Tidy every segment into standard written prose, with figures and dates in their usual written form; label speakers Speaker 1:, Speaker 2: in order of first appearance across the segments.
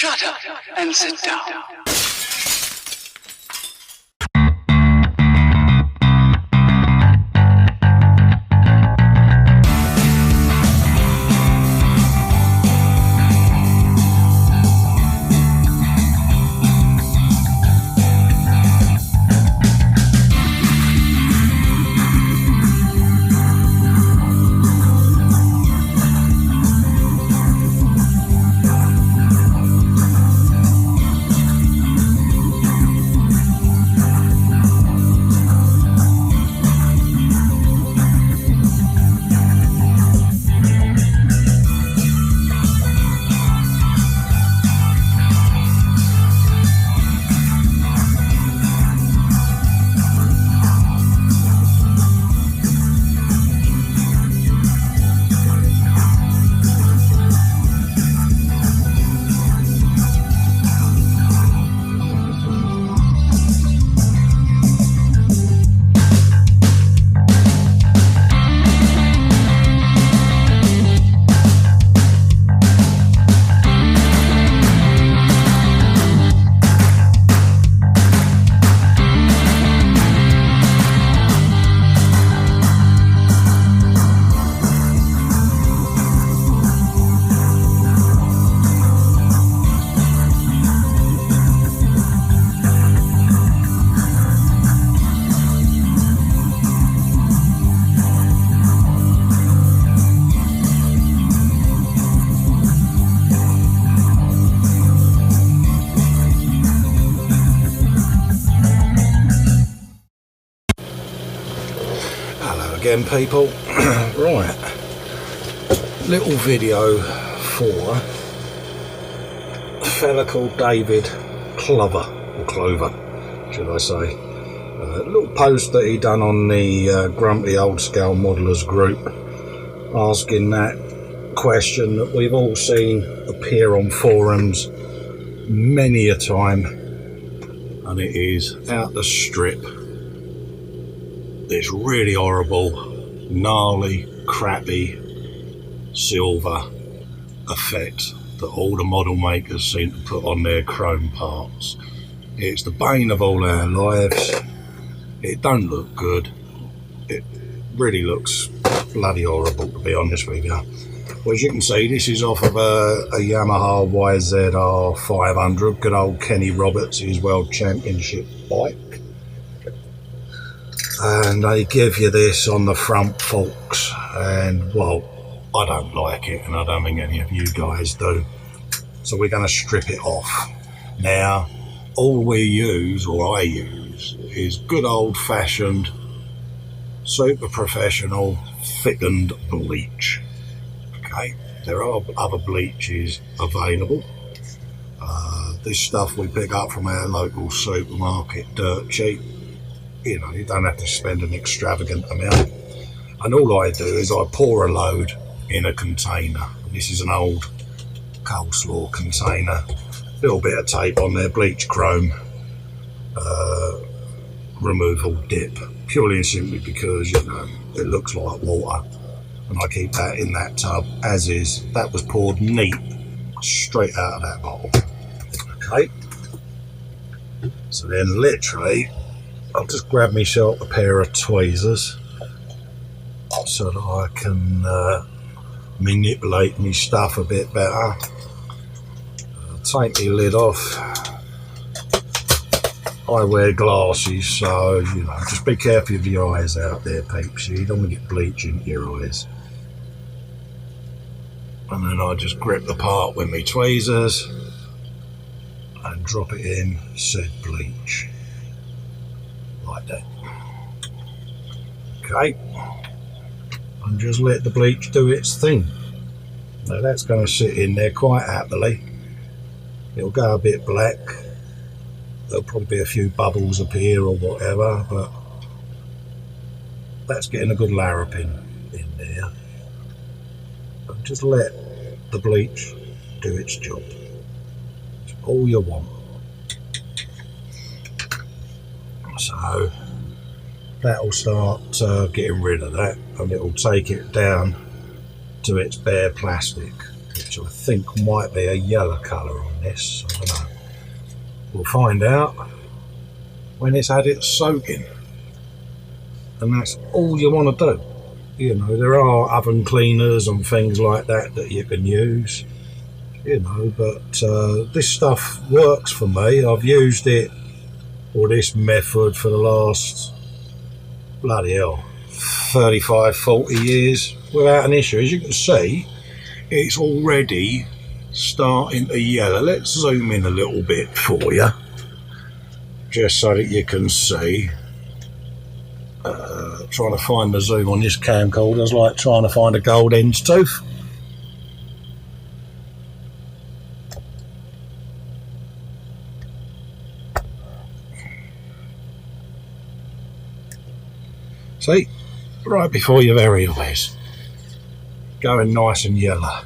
Speaker 1: Shut up and sit down.
Speaker 2: Again, people. Right, little video for a fella called David Clover, or Clover should I say. A little post that he done on the Grumpy Old Scale Modelers group, asking that question that we've all seen appear on forums many a time, and it is out the strip. This really horrible, gnarly, crappy silver effect that all the model makers seem to put on their chrome parts. It's the bane of all our lives. It don't look good. It really looks bloody horrible, to be honest with you. Well, as you can see, this is off of a Yamaha YZR 500, good old Kenny Roberts, his World Championship bike. And they give you this on the front forks, and well, I don't like it, and I don't think any of you guys do. So we're going to strip it off. Now, all we use, or I use, is good old-fashioned, super professional, thickened bleach. Okay, there are other bleaches available. This stuff we pick up from our local supermarket, dirt cheap. You know, you don't have to spend an extravagant amount. And all I do is I pour a load in a container. This is an old coleslaw container. Little bit of tape on there, bleach chrome removal dip. Purely and simply because, you know, it looks like water. And I keep that in that tub as is. That was poured neat straight out of that bottle. Okay. So then literally, I'll just grab myself a pair of tweezers so that I can manipulate my stuff a bit better. Take my lid off. I wear glasses, so you know, just be careful of your eyes out there, peeps. You don't want to get bleach into your eyes. And then I just grip the part with my tweezers and drop it in said bleach. Like that. Okay, and just let the bleach do its thing. Now that's going to sit in there quite happily. It'll go a bit black. There'll probably be a few bubbles appear or whatever, but that's getting a good larrapin in there. And just let the bleach do its job. It's all you want. So that'll start getting rid of that, and it'll take it down to its bare plastic. which I think might be a yellow colour on this. I don't know. We'll find out when it's had its soaking. And that's all you want to do. You know, there are oven cleaners and things like that that you can use, you know, but this stuff works for me. I've used it, or this method, for the last, bloody hell, 35, 40 years without an issue. As you can see, it's already starting to yellow. Let's zoom in a little bit for you, just so that you can see. Trying to find the zoom on this camcorder is like trying to find a gold hen's tooth. See, right before your very eyes, going nice and yellow.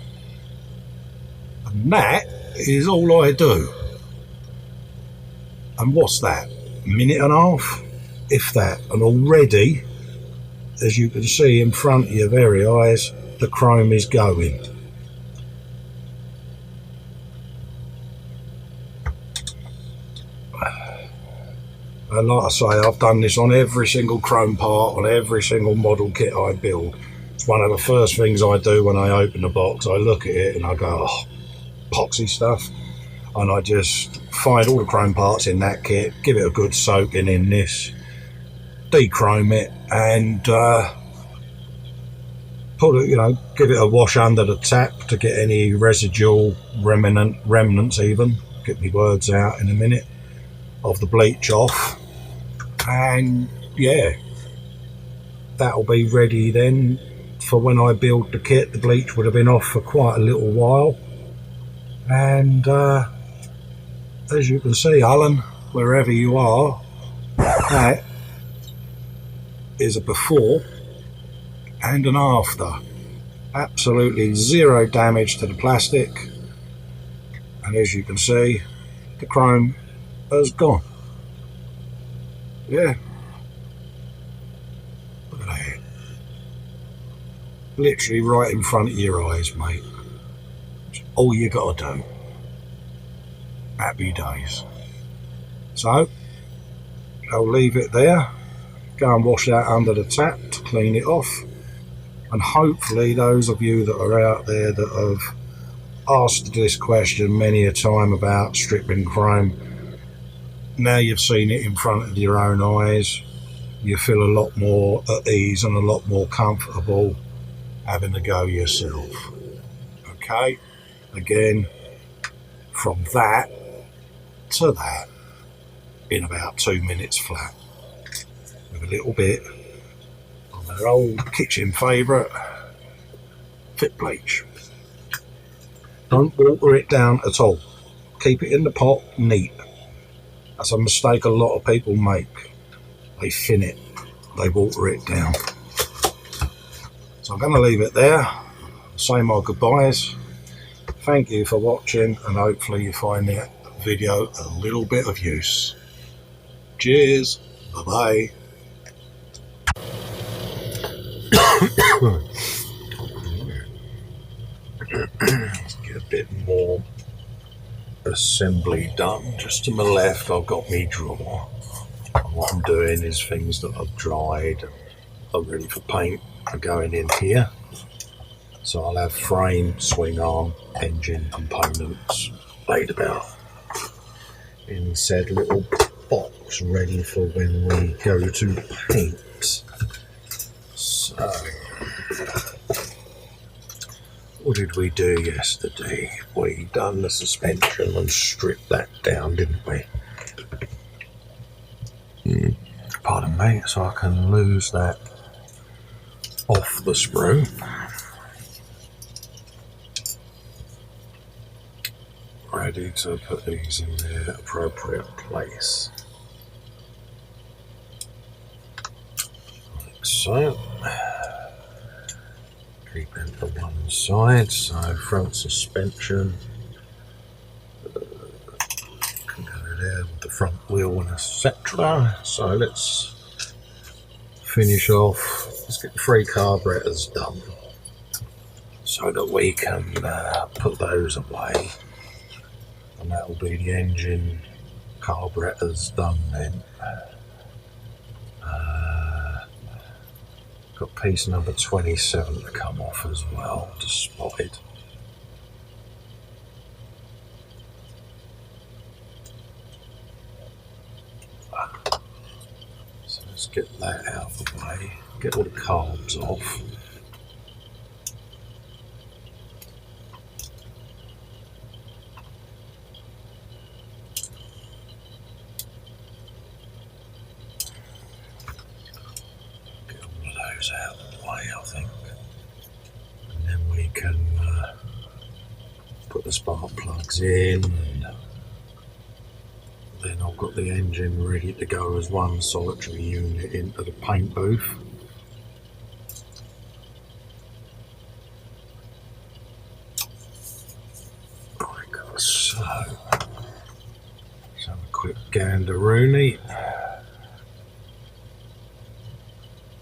Speaker 2: And that is all I do. And what's that? A minute and a half? If that. And already, as you can see in front of your very eyes, the chrome is going. And like I say, I've done this on every single chrome part, on every single model kit I build. It's one of the first things I do when I open the box. I look at it and I go, oh, epoxy stuff. And I just find all the chrome parts in that kit, give it a good soaking in this, dechrome it, and put it, you know, give it a wash under the tap to get any residual remnants, even get my words out in a minute, of the bleach off. And yeah, that'll be ready then for when I build the kit. The bleach would have been off for quite a little while. And as you can see, Alan, wherever you are, that is a before and an after. Absolutely zero damage to the plastic, and as you can see, the chrome has gone. Yeah, look at that, literally right in front of your eyes, mate. It's all you gotta do. Happy days. So I'll leave it there, go and wash that under the tap to clean it off, and hopefully those of you that are out there that have asked this question many a time about stripping chrome, now you've seen it in front of your own eyes, you feel a lot more at ease and a lot more comfortable having a go yourself. Okay, again, from that to that in about 2 minutes flat, with a little bit of our old kitchen favourite, fit bleach. Don't water it down at all. Keep it in the pot neat. That's a mistake a lot of people make. They thin it, they water it down. So I'm going to leave it there, say my goodbyes. Thank you for watching, and hopefully you find that video a little bit of use. Cheers, bye bye. Let's get a bit more assembly done. Just to my left I've got my drawer, and what I'm doing is things that I've dried and are ready for paint are going in here. So I'll have frame, swing arm, engine components laid about in said little box, ready for when we go to paint. So what did we do yesterday? We done the suspension and stripped that down, didn't we? Pardon me, so I can lose that off the sprue. Ready to put these in their appropriate place. Like so. Keep them to one side, so front suspension can go there with the front wheel and etc. So let's finish off, let's get the 3 carburetors done. so that we can put those away, and that will be the engine carburetors done then. Got piece number 27 to come off as well, just spotted. So let's get that out of the way, get all the carbs off. Get all of those out of the way, I think. And then we can put the spark plugs in, and then I've got the engine ready to go as one solitary unit into the paint booth. So, let's have a quick gandaroonie.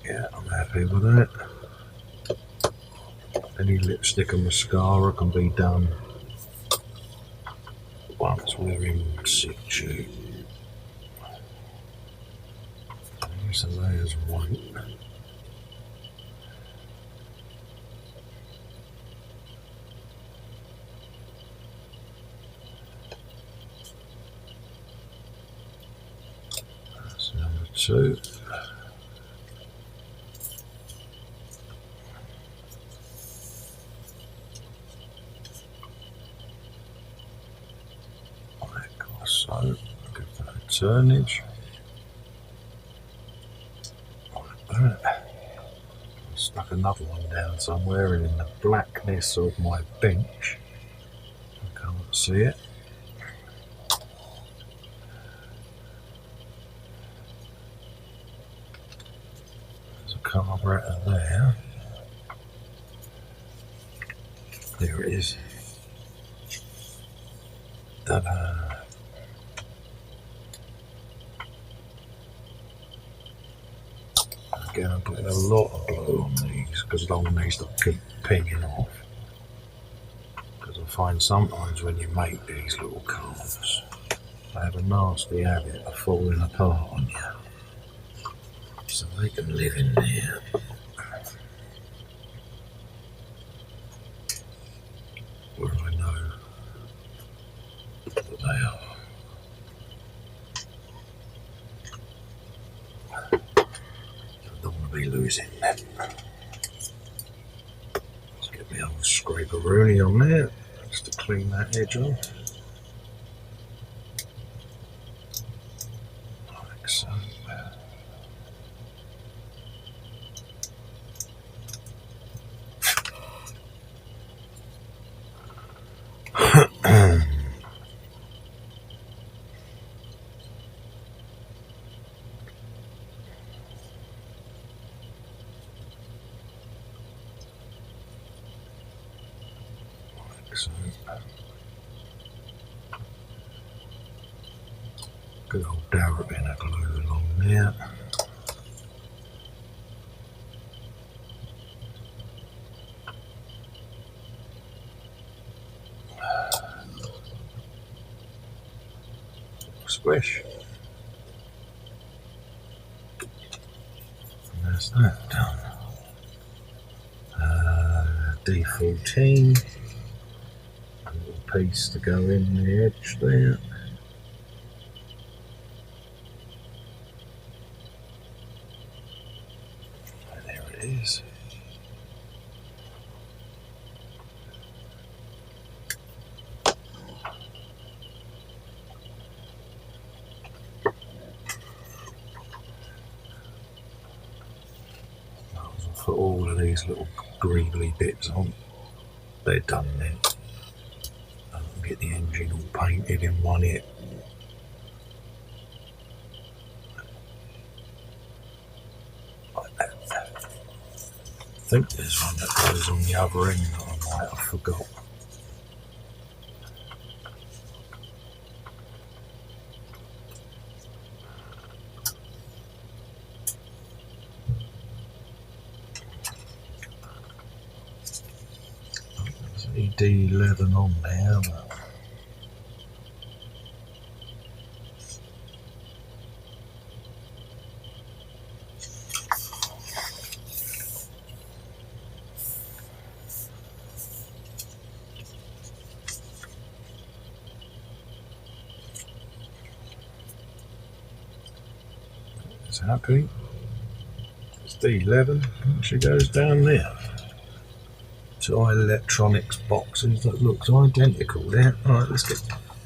Speaker 2: Yeah, I'm happy with that. Any lipstick and mascara can be done once we're in situ. There's the layers white. That's number 2. So, give that a turnage. Like that. Stuck another one down somewhere in the blackness of my bench. I can't see it. There's a carburetor there. There it is. Ta-da! Again, I'm putting a lot of glue on these because I don't want these to keep pinging off. Because I find sometimes when you make these little cars, they have a nasty habit of falling apart on you. So they can live in there. Where I know that they are. Be losing them. Let's get the old scraperoonie on there just to clean that edge off. Like so. Good old Diorama glue along there. Squish. And that's that done. D14. A little piece to go in the edge there. Is. I'll put all of these little greebly bits on. They're done then. I can get the engine all painted in one hit. I think there's one that goes on the other end that I might have forgot. D11 on there, but it's happy. It's D11, and she goes down there. Two electronics boxes that looks identical there. Alright, let's get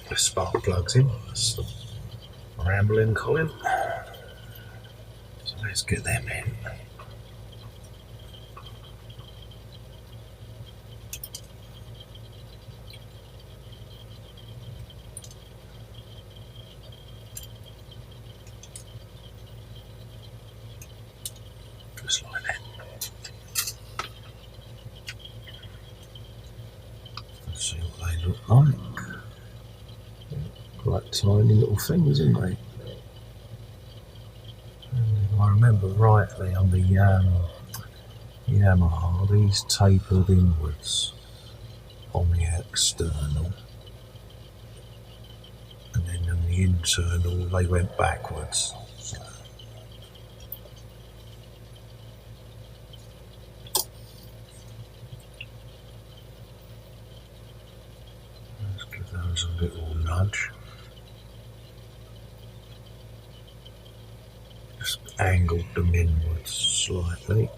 Speaker 2: the spark plugs in. Stop rambling, Colin. So let's get them in. Just like that. Let's see what they look like. Quite tiny little things, isn't they? If I remember rightly, on the Yamaha, these tapered inwards on the external, and then on the internal they went backwards. So let's give those a little nudge. Just angled them inwards slightly.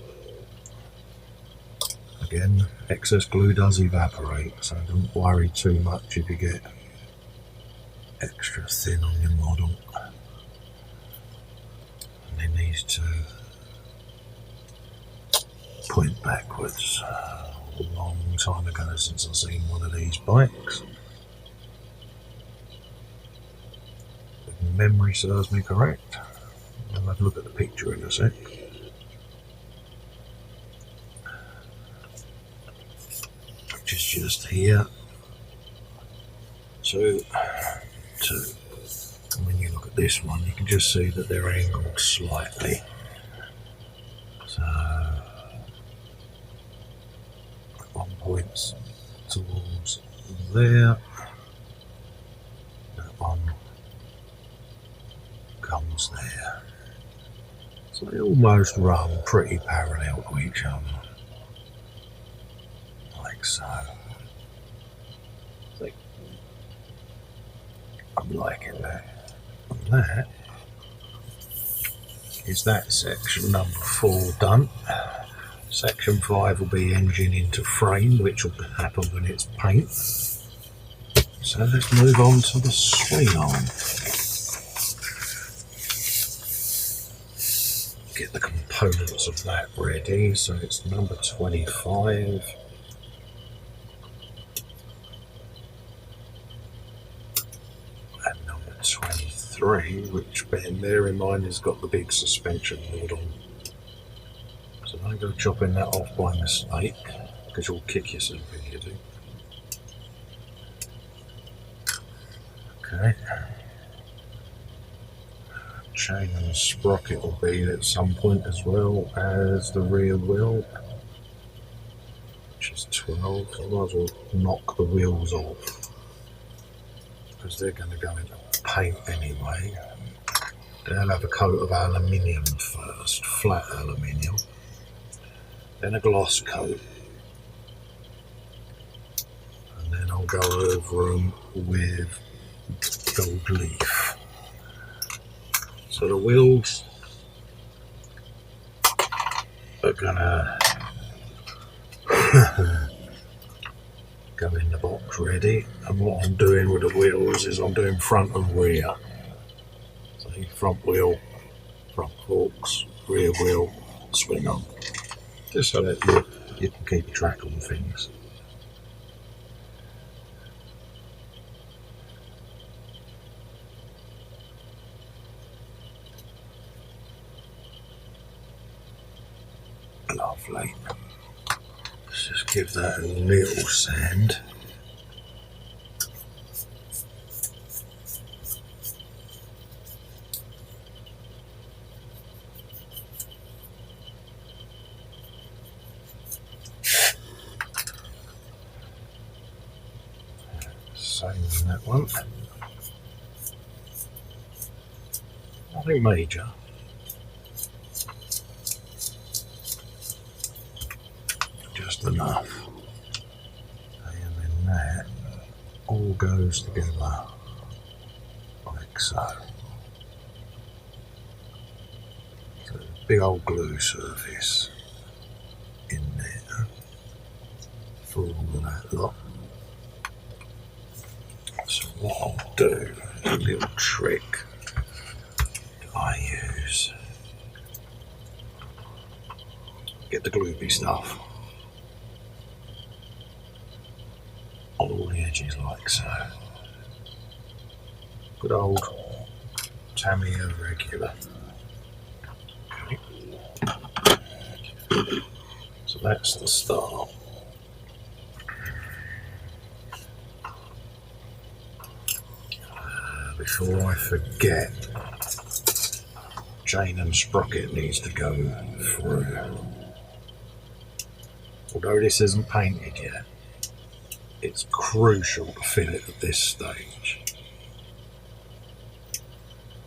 Speaker 2: Again, excess glue does evaporate, so don't worry too much if you get extra thin on your model. And then these two point backwards. A long time ago since I've seen one of these bikes. If memory serves me correct. I'll have a look at the picture in a sec. Which is just here. Two. And when you look at this one, you can just see that they're angled slightly. So one points towards there. That one comes there. So they almost run pretty parallel to each other. Like so. I'm liking that. And that is that section number 4 done. Section 5 will be engine into frame, which will happen when it's paint. So let's move on to the swing arm. Get the components of that ready. So it's number 25. And number 23, which bear in mind has got the big suspension board on. So don't go chopping that off by mistake, because you'll kick yourself if you do. Okay. Chain and sprocket will be at some point, as well as the rear wheel, which is 12. So I might as well knock the wheels off, because they're going to go into paint anyway. They'll have a coat of aluminium first, flat aluminium, then a gloss coat, and then I'll go over them with gold leaf. So the wheels are gonna go in the box ready, and what I'm doing with the wheels is I'm doing front and rear. So front wheel, front forks, rear wheel, swing on. Just so that you can keep track on things. Lovely. Let's just give that a little sand. on that one. Nothing major. Just enough. And then that all goes together like so. So there's a big old glue surface in there for all of that lot. So what I'll do is a little trick that I use. Get the gloopy stuff on all the edges like so. Good old Tamiya regular. Okay. So that's the start. Before I forget, chain and sprocket needs to go through. Although this isn't painted yet, it's crucial to fit it at this stage.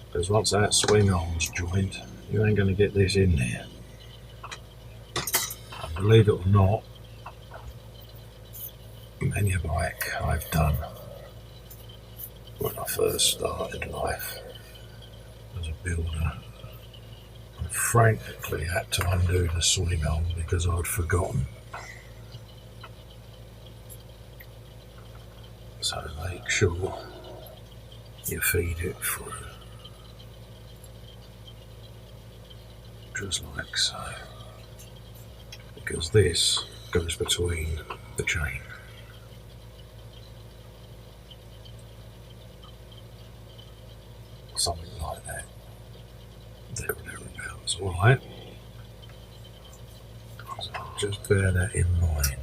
Speaker 2: Because once that swing arm's joined, you ain't going to get this in there. And believe it or not, many a bike I've done when I first started life as a builder, I frantically had to undo the swing arm because I'd forgotten. So make sure you feed it through, just like so, because this goes between the chain. Something like that. There or thereabouts, alright? So just bear that in mind.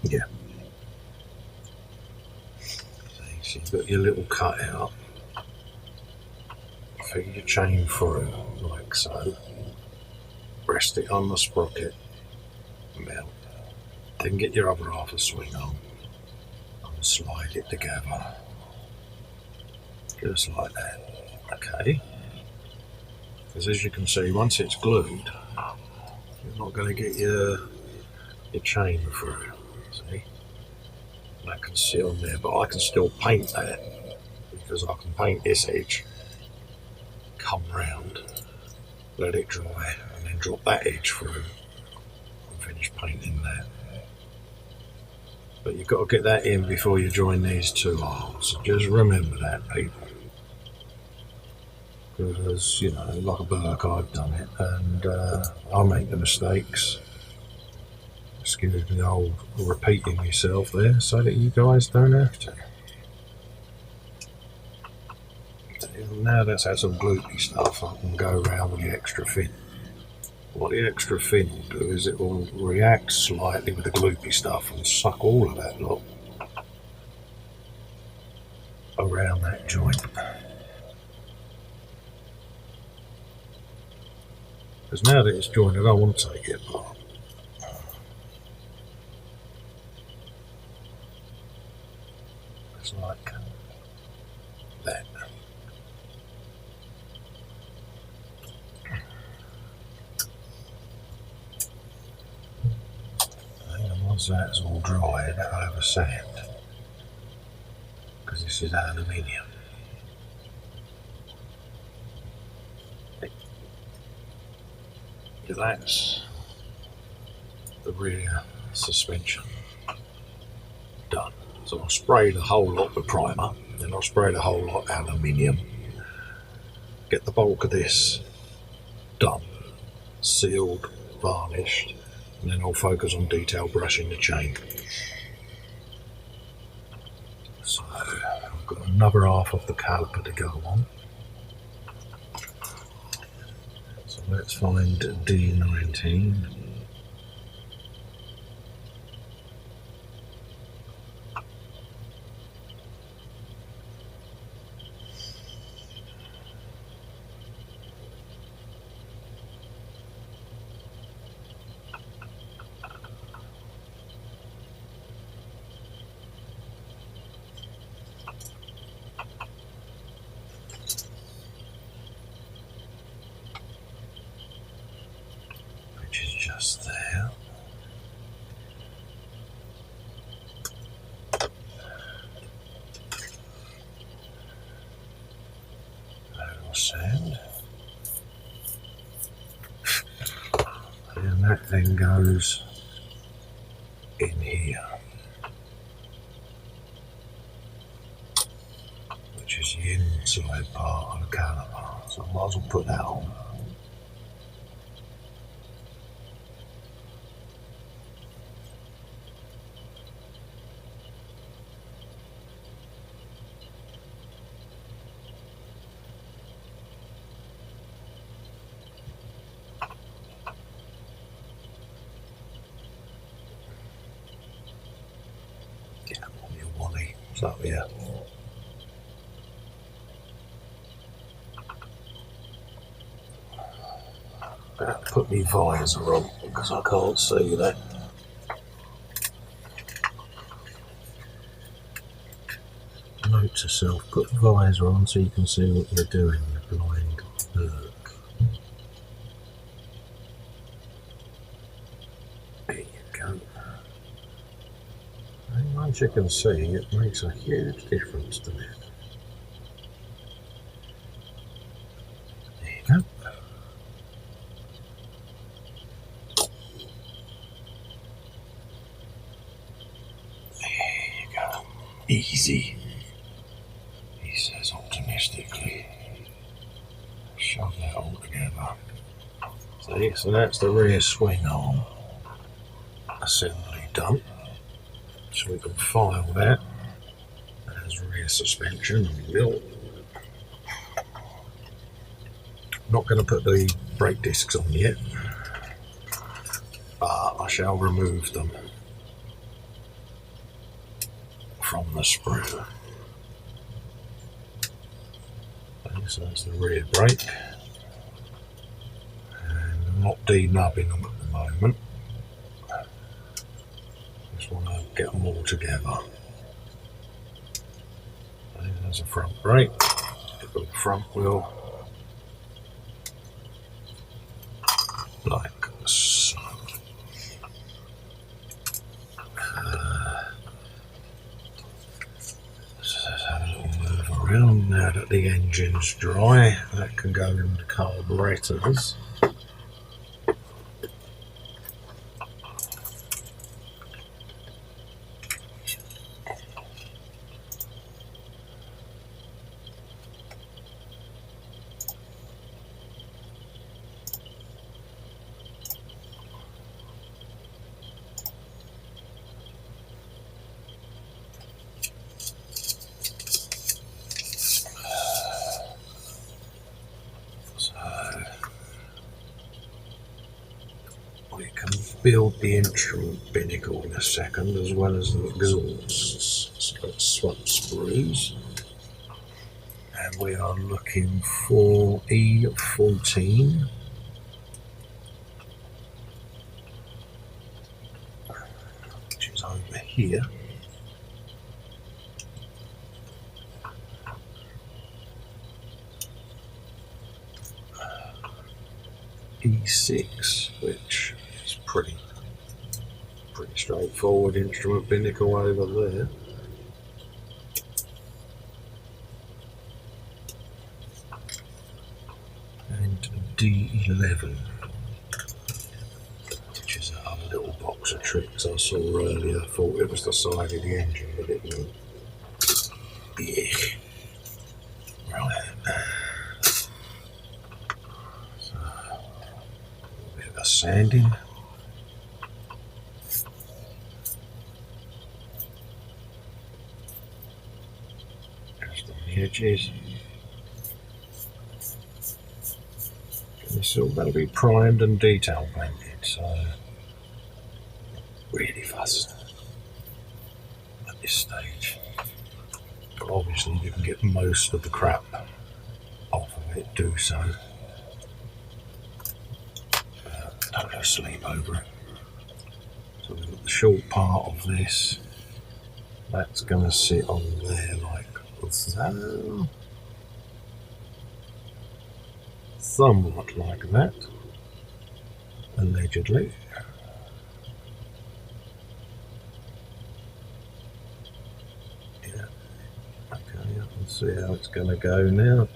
Speaker 2: Yeah. So you've got your little cutout. Feed your chain through like so. Rest it on the sprocket. Mount. Then get your other half of swing on and slide it together. Just like that. Okay. Because as you can see, once it's glued, you're not going to get your chain through. See? That can sit on there, but I can still paint that because I can paint this edge, come round, let it dry, and then drop that edge through and finish painting that. But you've got to get that in before you join these two arms. So just remember that, people. Because, you know, like a Burke, I've done it, and I'll make the mistakes. Excuse me, old repeating myself there, so that you guys don't have to. Now let's have some gloopy stuff. I can go around with the extra fin. What the extra fin will do is it will react slightly with the gloopy stuff and suck all of that lot around that joint. Because now that it's joined, I don't want to take it apart. It's like that. And once that's all dry, that'll have a sand. Because this is aluminium. That's the rear suspension done. So I'll spray the whole lot with primer Then I'll spray the whole lot aluminium, get the bulk of this done, sealed, varnished, and then I'll focus on detail brushing the chain. So I've got another half of the caliper to go on. So let's find D19. Which is just there. Little sand. And that then goes in here, which is the inside part of the caliper. So I might as well put that on. So yeah. Better put my visor on because I can't see that. Note to self, put the visor on so you can see what you're doing, you blind look. There you go. And as you can see, it makes a huge difference to it. There you go. There you go. Easy, he says optimistically. Shove that all together. So that's the rear swing arm assembly done. So we can file that as rear suspension and wheel. Not going to put the brake discs on yet, but I shall remove them from the sprue. Okay, so that's the rear brake, and I'm not denubbing them at the moment. Just want to get them all together. Okay, there's a front brake, get the front wheel like so. Let's have a little move around now that the engine's dry. That can go in the carburetors. Build the instrument binnacle in a second, as well as the exhausts. So let's swap sprues, and we are looking for E14, which is over here. E6, which is pretty straightforward instrument binnacle over there. And D11, which is that other little box of tricks I saw earlier. I thought it was the side of the engine, but it wasn't. Yeah. Right. So, a bit of a sanding. Just on the edges. It's all got to be primed and detail painted, so really fussed at this stage. But obviously, if you can get most of the crap off of it, do so. Don't go sleep over it. So we've got the short part of this. That's going to sit on there like that. Somewhat like that. Allegedly. Yeah. Okay, I can see how it's going to go now.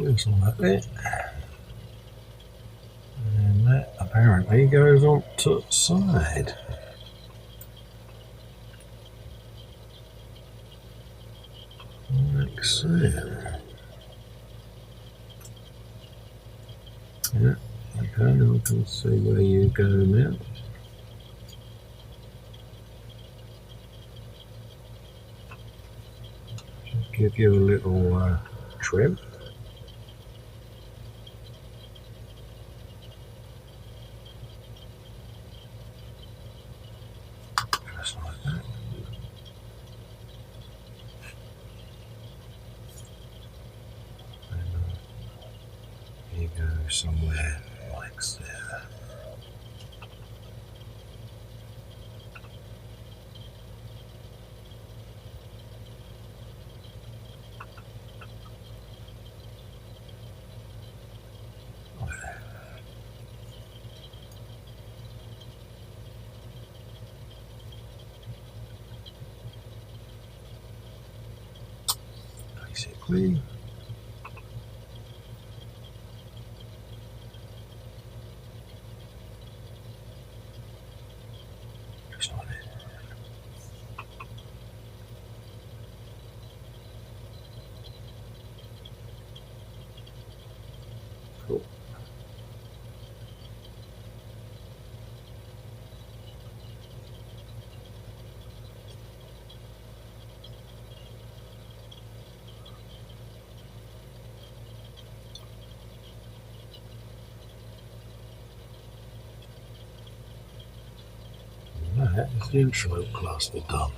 Speaker 2: Just like that. And that apparently goes on to the side. Like so. Yeah, okay, I can see where you go now. Just give you a little trim. Just like that. And you go somewhere like there. Basically. Just like that. Cool. That is the intro cluster done.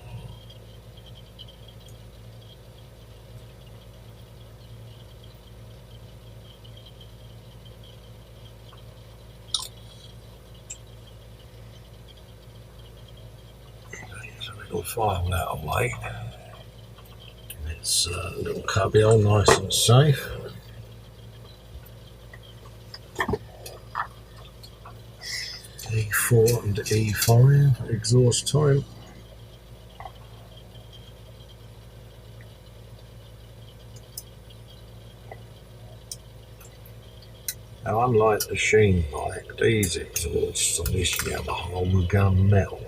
Speaker 2: So we'll file that away. It's a little cubbyhole, nice and safe. E4 and E5 exhaust time. Now, unlike the Sheene bike, these exhausts on this Yamaha gun metal,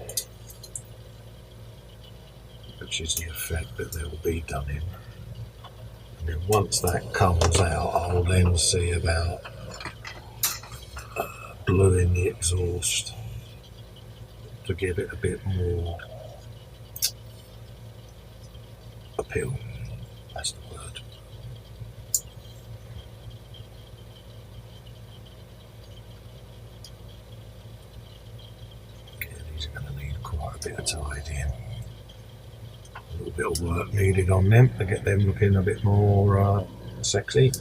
Speaker 2: which is the effect that they'll be done in. And then once that comes out, I'll then see about bluing the exhaust to give it a bit more appeal. That's the word. Yeah, these are going to need quite a bit of tidying. A little bit of work needed on them to get them looking a bit more sexy.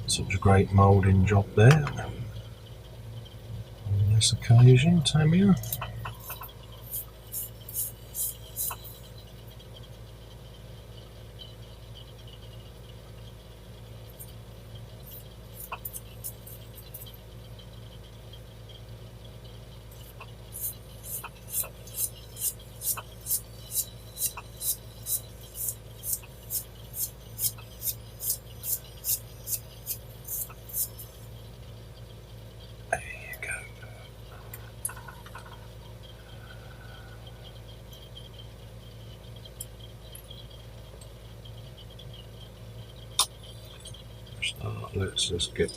Speaker 2: Such a great moulding job there on this occasion, Tamia. Let's just get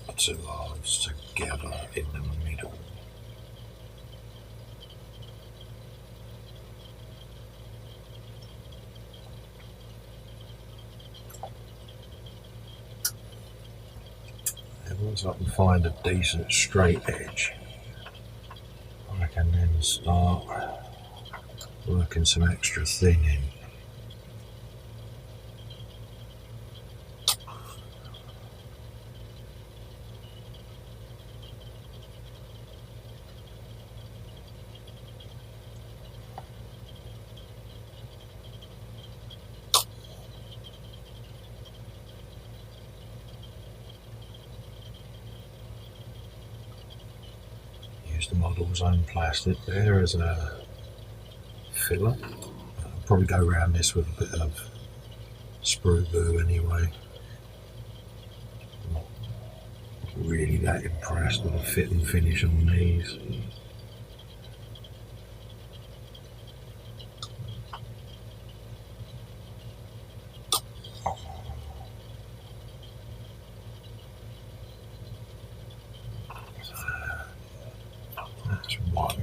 Speaker 2: the two halves together in the middle. And once I can find a decent straight edge, I can then start working some extra thinning. Use the model's own plastic there as a filler. I'll probably go around this with a bit of sprue glue anyway. I'm not really that impressed with the fit and finish on these. That's one.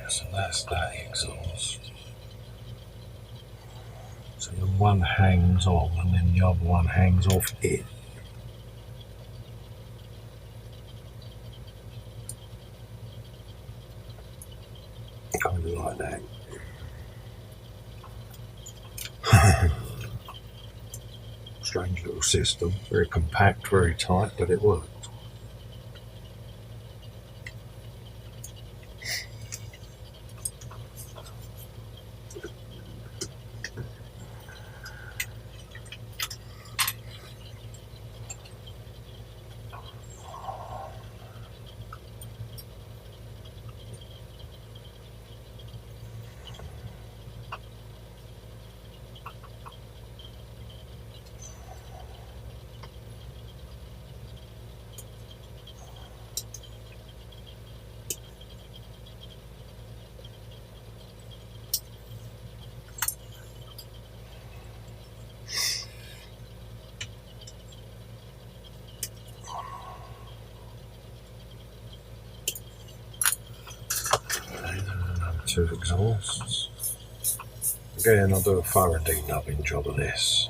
Speaker 2: So that's that exhaust. So the one hangs on and then the other one hangs off it. Kind of like that. Strange little system, very compact, very tight, but it works. Two exhausts. Again, I'll do a thorough denubbing job of this,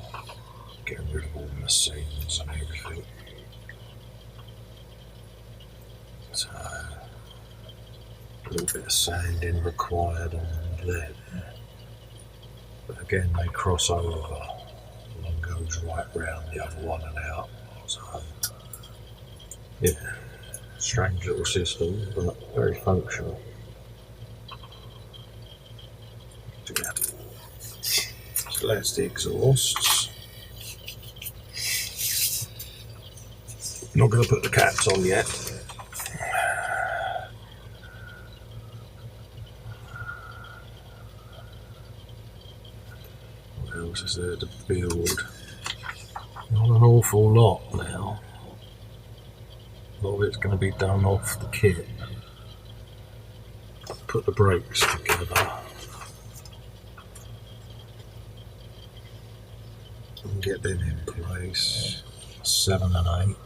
Speaker 2: getting rid of all the seams and everything. So, a little bit of sanding required on there. But again, they cross over. One goes right round the other one and out. So, Yeah, strange little system, but very functional. Yeah. So that's the exhausts. Not going to put the caps on yet. What else is there to build? Not an awful lot now. A lot of it's going to be done off the kit. Put the brakes together and get them in place. 7 and 8.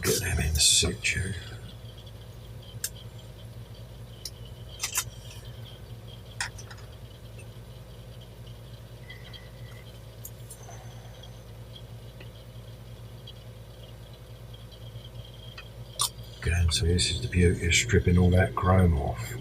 Speaker 2: Get them in situ. Again, so this is the beauty of stripping all that chrome off.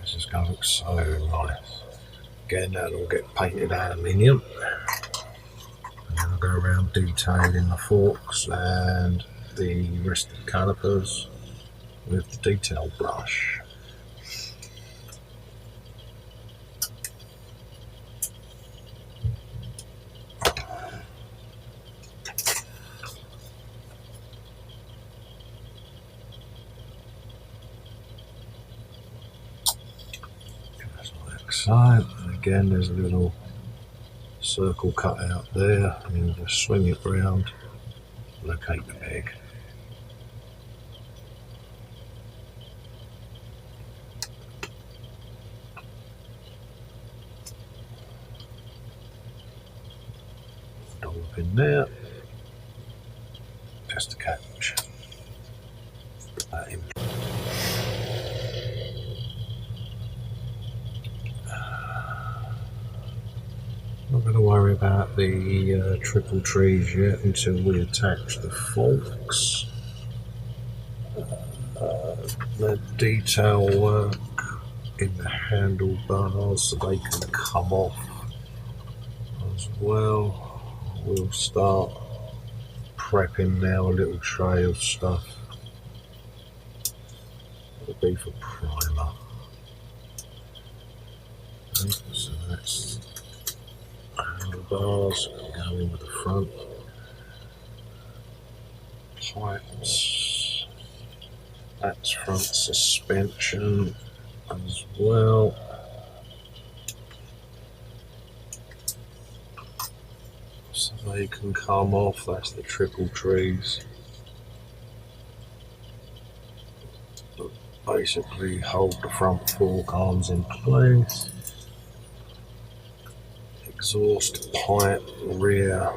Speaker 2: This is going to look so nice. Again, that'll get painted aluminium. And then I'll go around detailing the forks and the rest of the calipers with the detail brush. So, and again, there's a little circle cut out there, and you just swing it round, locate the peg. Dollop in there, just to catch. Put that in. Not going to worry about the triple trees yet until we attach the forks. The detail work in the handlebars so they can come off as well. We'll start prepping now a little tray of stuff. It'll be for primer. So that's handlebars going with the front. Pipes. That's front suspension as well. So they can come off. That's the triple trees. Basically hold the front fork arms in place. Exhaust pipe rear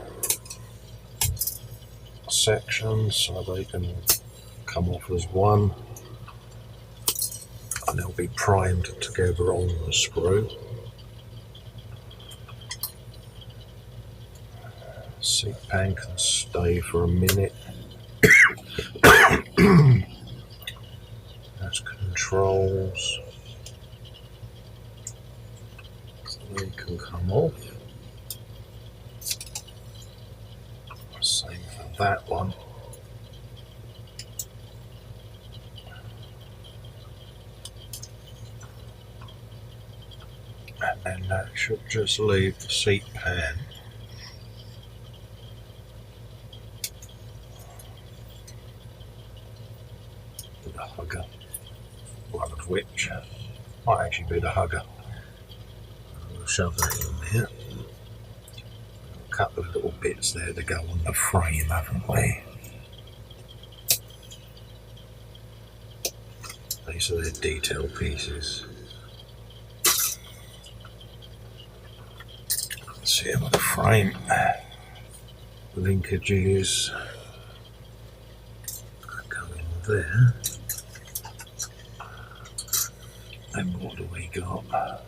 Speaker 2: section so they can come off as one, and they'll be primed together on the sprue. Seat pan can stay for a minute. That's controls. So they can come off. Same for that one. And then that should just leave the seat pan. With a hugger, one of which might actually be the hugger. We'll shove that in there. A couple of little bits there to go on the frame, haven't we? These are their detail pieces. here with the frame. Linkages go in there. And what do we got?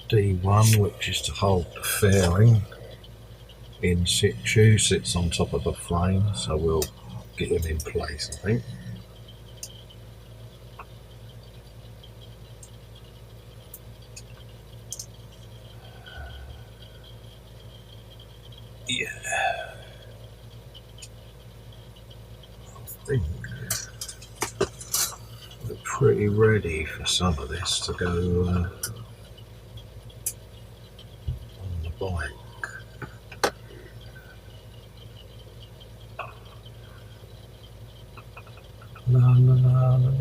Speaker 2: D1, which is to hold the fairing in situ, sits on top of the frame, so we'll get him in place, I think. Yeah, I think we're pretty ready for some of this to go on the bike. La la la la.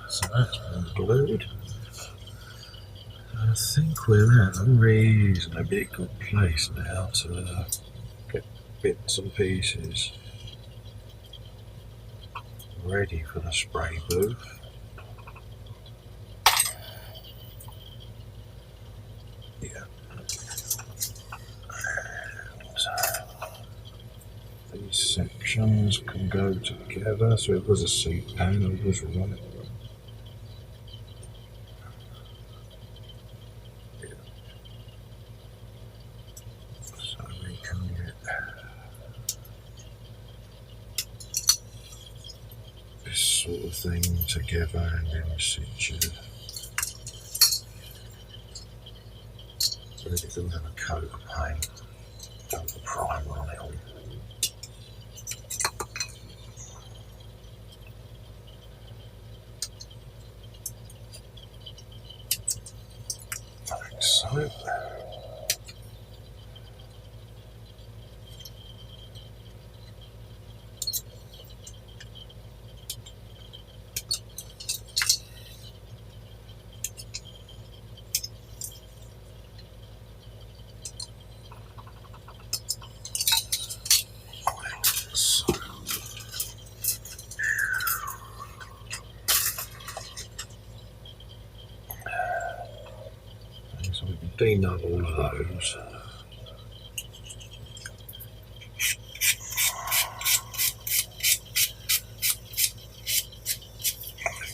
Speaker 2: So that's been glued. I think we're at a reasonably good place now to get bits and pieces ready for the spray booth. Yeah. These sections can go together, so it was a seat panel, was right. Yeah. So we can get this sort of thing together and in situ. Ready to have a coat of paint, dump the primer on it all. Like so. So we can denub all of those.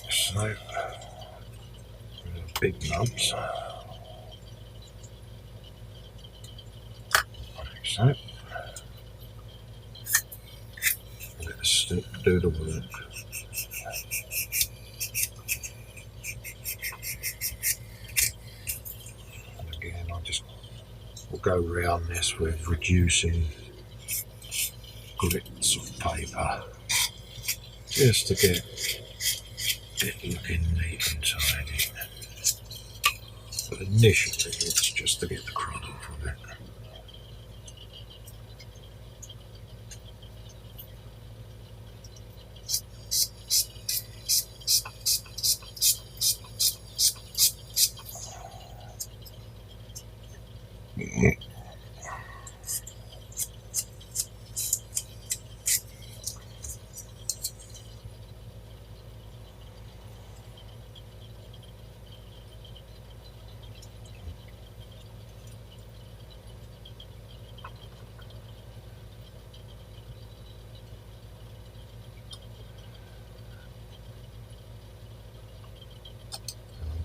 Speaker 2: So, big nubs. Like so. Let the stick do the work. And again, we'll go round this with reducing grits of paper just to get it looking neat and tidy. But initially, it's just to get the crud off of it.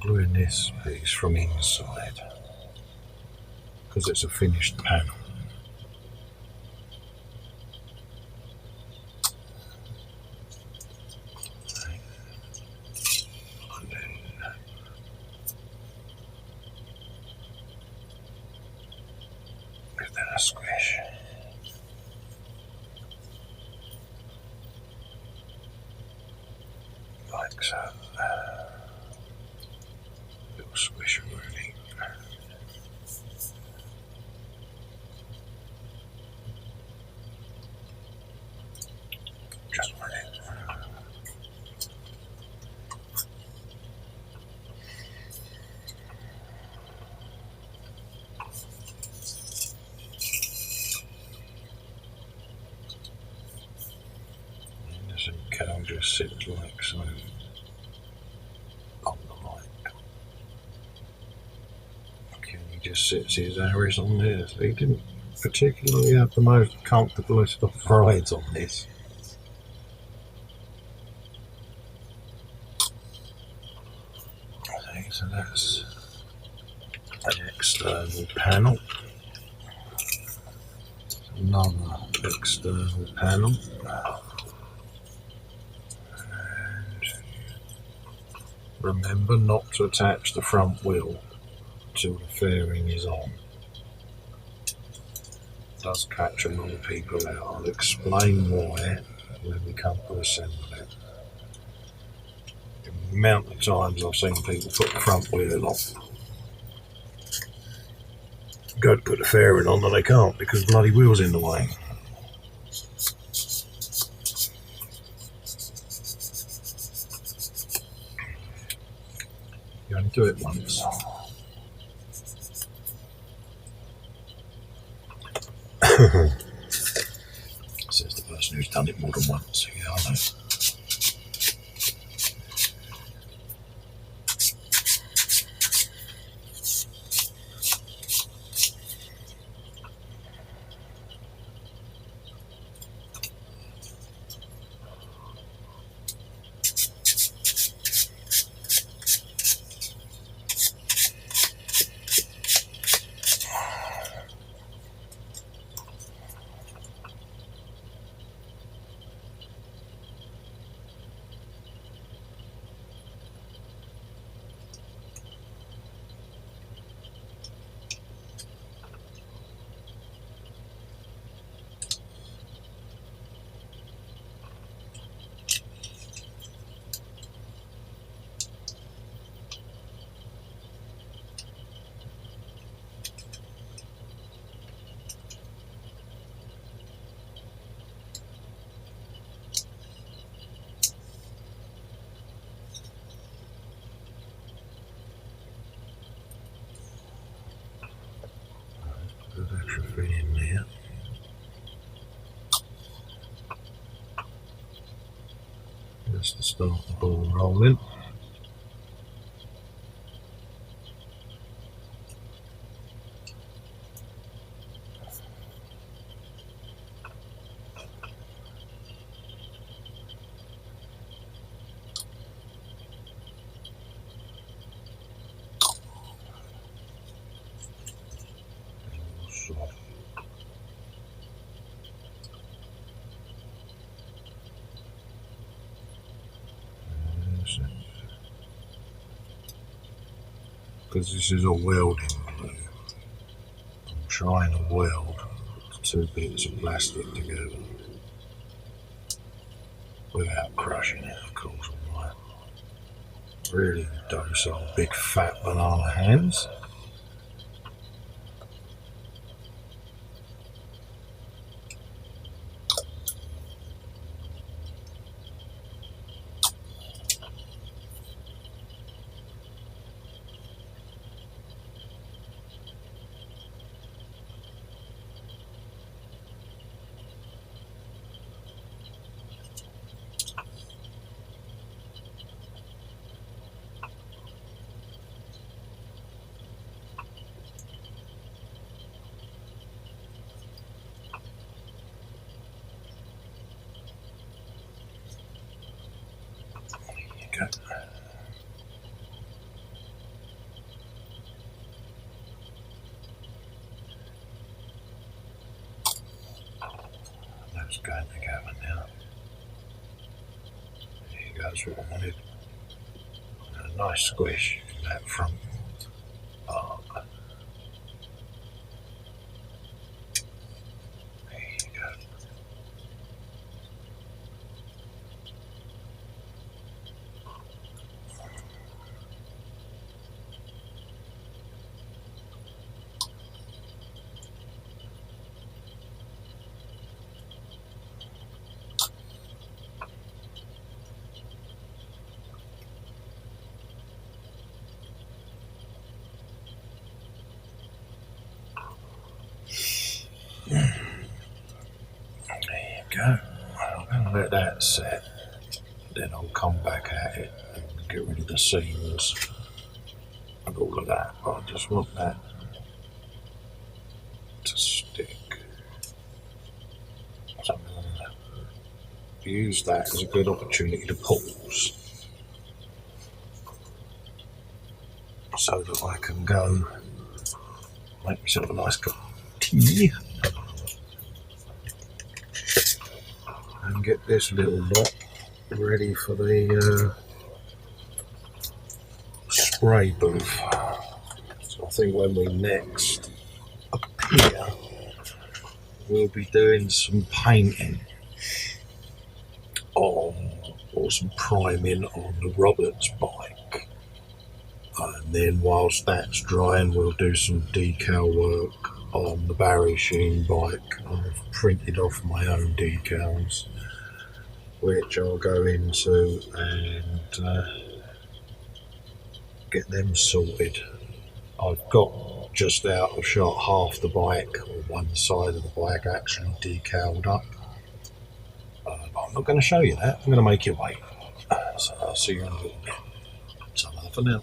Speaker 2: gluing this piece from inside because it's a finished panel. Give that a squish. Like so. Little squish really. Just a minute. And the cow just sits like so on the light. Okay, he just sits his arrows on there. So he didn't particularly have the most comfortablest of rides on this. Okay, so that's an external panel. Another external panel. And remember not to attach the front wheel till the fairing is on. It does catch a lot of people out. I'll explain why when we come to assemble it. The amount of times I've seen people put the front wheel on, go to put the fairing on and they can't because the bloody wheel's in the way. You only do it once. Says the person who's done it more than once. Yeah, I know. There's extra fit in there. Just to start the ball rolling. Because this is a welding glue, I'm trying to weld the two bits of plastic together without crushing it, of course, with my really docile big fat banana hands. going together now. There goes what I wanted. A nice squish in that front part. There you go. Go. I'm going to let that set, then I'll come back at it and get rid of the seams and all of that. But I just want that to stick. So I'm going to use that as a good opportunity to pause so that I can go make myself a nice cup of tea. And get this little lot ready for the spray booth. So I think when we next appear, we'll be doing some painting on, or some priming on the Roberts bike. And then whilst that's drying, we'll do some decal work on the Barry Sheene bike. I've printed off my own decals, which I'll go into and get them sorted. I've got just out of shot half the bike, or one side of the bike actually decaled up. But I'm not going to show you that, I'm going to make you wait. So I'll see you in a little bit. So for now.